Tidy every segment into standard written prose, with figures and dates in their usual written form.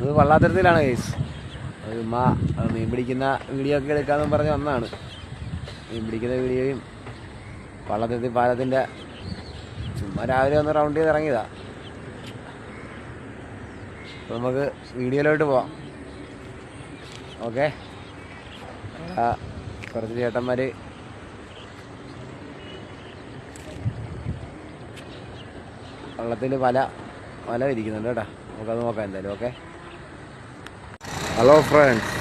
അത് വള്ളാത്തരത്തിലാണ് കേസ്. അത് ഉമ്മ മീൻ പിടിക്കുന്ന വീഡിയോ ഒക്കെ എടുക്കാമെന്ന് പറഞ്ഞ് വന്നതാണ്. മീൻ പിടിക്കുന്ന വീഡിയോയും വള്ളത്തരത്തിൽ പാലത്തിൻ്റെ ചുമ്മാ രാവിലെ ഒന്ന് റൗണ്ട് ചെയ്ത് ഇറങ്ങിയതാ. അപ്പോൾ നമുക്ക് വീഡിയോയിലോട്ട് പോവാം. ഓക്കെ. കുറച്ച് ചേട്ടന്മാർ വള്ളത്തിൽ വല വിരിക്കുന്നുണ്ട് കേട്ടോ. നമുക്കത് നോക്കാം എന്തായാലും. ഓക്കെ. ഹലോ ഫ്രണ്ട്സ്,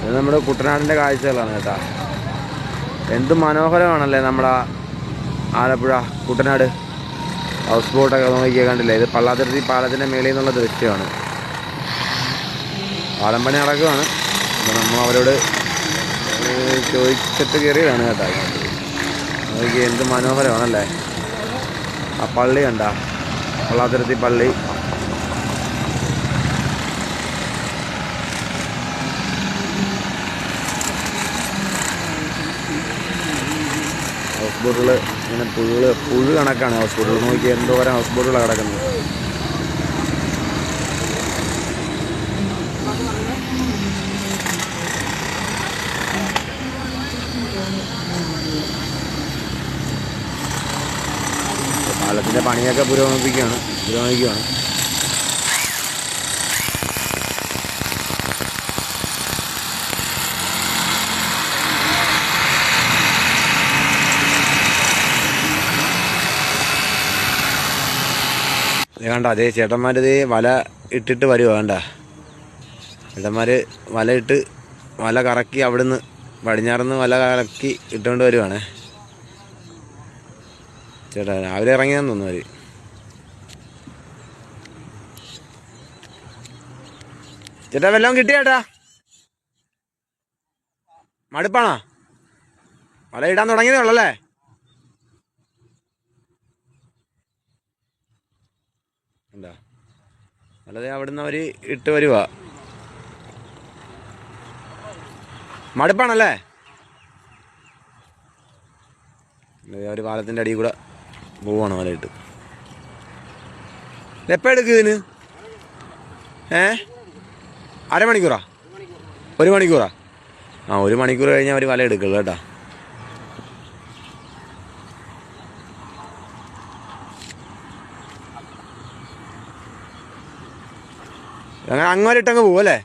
ഇത് നമ്മുടെ കുട്ടനാടിൻ്റെ കാഴ്ചകളാണ് കേട്ടോ. എന്ത് മനോഹരമാണല്ലേ നമ്മുടെ ആലപ്പുഴ കുട്ടനാട് ഹൗസ് ബോട്ടൊക്കെ നോക്കിയാൽ കണ്ടില്ലേ. ഇത് പള്ളാത്തുരുത്തി പാലത്തിൻ്റെ മേളിൽ നിന്നുള്ള ദൃശ്യമാണ്. പാലം പണി നടക്കുകയാണ്. അപ്പോൾ നമ്മൾ അവരോട് ചോദിച്ചിട്ട് കയറിയതാണ് കേട്ടോ. നോക്കി എന്ത് മനോഹരമാണല്ലേ. ആ പള്ളി കണ്ട, പള്ളാത്തുരുത്തി പള്ളി. ഹൗസ് ബോട്ടുകൾ ഇങ്ങനെ പുഴു കണക്കാണ് ഹൗസ് ബോട്ടുകൾ. നോക്കി എന്തോരം ഹൗസ് ബോട്ടുകളാണ് കിടക്കുന്നത്. പാലത്തിൻ്റെ പണിയൊക്കെ പുരോഗമിക്കുകയാണ്. വേണ്ട അതേ ചേട്ടന്മാരിത് വല ഇട്ടിട്ട് വരുവാ. വേണ്ട ചേട്ടന്മാർ വല കറക്കി അവിടുന്ന് പടിഞ്ഞാറുന്ന് വല കറക്കി ഇട്ടുകൊണ്ട് വരുവാണേ. ചേട്ടാ രാവിലെ ഇറങ്ങിയാന്ന് തോന്നുന്നു അവർ. ചേട്ടാ വല്ലതും കിട്ടിയേട്ടാ? മടുപ്പാണോ? വല ഇടാൻ തുടങ്ങിയതേ ഉള്ളല്ലേ? എന്താ അല്ലാതെ അവിടുന്ന് അവർ ഇട്ട് വരുവാ. മടുപ്പാണല്ലേ? അവർ പാലത്തിൻ്റെ അടിയിൽ കൂടെ പോവാണ് വലയിട്ട്. എപ്പോൾ എടുക്കും ഇതിന്? അരമണിക്കൂറാ? 1 മണിക്കൂറാ? ആ 1 മണിക്കൂർ കഴിഞ്ഞാൽ അവർ വല എടുക്കുള്ളൂ കേട്ടോ. അങ്ങനെ അങ്ങോട്ടിട്ടങ്ങ് പോവല്ലേ?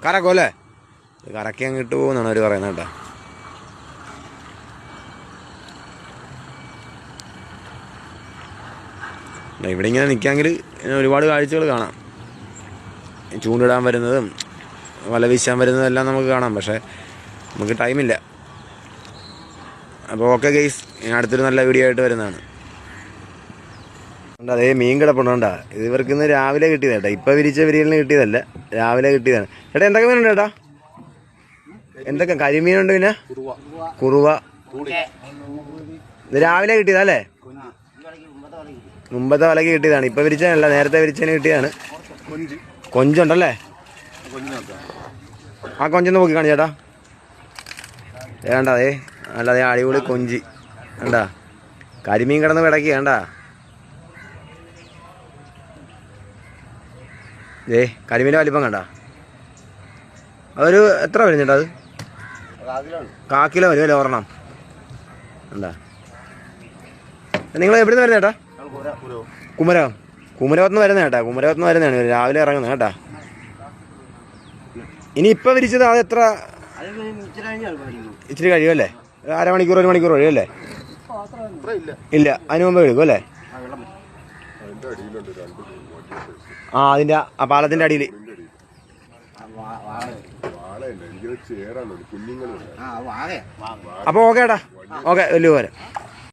കറക്കും അല്ലേ? കറക്കി അങ്ങ് ഇട്ട് പോകുന്നാണ് അവർ പറയുന്നത് കേട്ടോ. ഇവിടെ ഇങ്ങനെ നിൽക്കാമെങ്കിൽ ഒരുപാട് കാഴ്ചകൾ കാണാം. ചൂണ്ടിടാൻ വരുന്നതും വല വീശാൻ വരുന്നതും എല്ലാം നമുക്ക് കാണാം. പക്ഷേ നമുക്ക് ടൈമില്ല. അപ്പോൾ ഓക്കെ ഗൈസ്, ഞാൻ അടുത്തൊരു നല്ല വീഡിയോ ആയിട്ട് വരുന്നതാണ്. അതേ മീൻ കിടപ്പുണ്ടോണ്ടാ. ഇത് ഇവർക്ക് ഇന്ന് രാവിലെ കിട്ടിയതാണ് കേട്ടോ. ഇപ്പം വിരിച്ച വിരിയലിന് കിട്ടിയതല്ല, രാവിലെ കിട്ടിയതാണ്. ചേട്ടാ എന്തൊക്കെ മീനുണ്ട് ചേട്ടാ? എന്തൊക്കെ കരിമീനുണ്ട്? പിന്നെ കുറുവ. ഇത് രാവിലെ കിട്ടിയതല്ലേ? മുമ്പത്തെ വലക്ക് കിട്ടിയതാണ്. ഇപ്പം വിരിച്ചതല്ല, നേരത്തെ വിരിച്ചതിന് കിട്ടിയതാണ്. കൊഞ്ചുണ്ടല്ലേ? ആ കൊഞ്ചൊന്ന് നോക്കി കാണി ചേട്ടാ. വേണ്ട അതേ അല്ലാതെ അടിപൊളി കൊഞ്ച് വേണ്ടാ. കരിമീൻ കിടന്ന് വിടക്കി വേണ്ട. കരിമീൻ്റെ വലിപ്പം കണ്ട. അതൊരു എത്ര വരും ചേട്ടാ? അത് 1/4 കിലോ വരുമല്ലേ ഒരെണ്ണം? എന്താ നിങ്ങൾ എവിടെ നിന്ന് വരുന്ന ചേട്ടാ? കുമരകത്തുനിന്ന് വരുന്ന ചേട്ടാ. കുമരകത്തുനിന്ന് വരുന്നതാണ് രാവിലെ ഇറങ്ങുന്നത് കേട്ടാ. ഇനി ഇപ്പം വിരിച്ചത് അത് എത്ര? ഇച്ചിരി കഴിയുമല്ലേ? 1/2 മണിക്കൂർ 1 മണിക്കൂർ കഴിയുമല്ലേ? ഇല്ല, അതിന് മുമ്പേ എടുക്കും അല്ലേ? ആ അതിൻ്റെ ആ പാലത്തിൻ്റെ അടിയിൽ. അപ്പോൾ ഓക്കെ ഏട്ടാ. ഓക്കെ വലിയ പോരെ.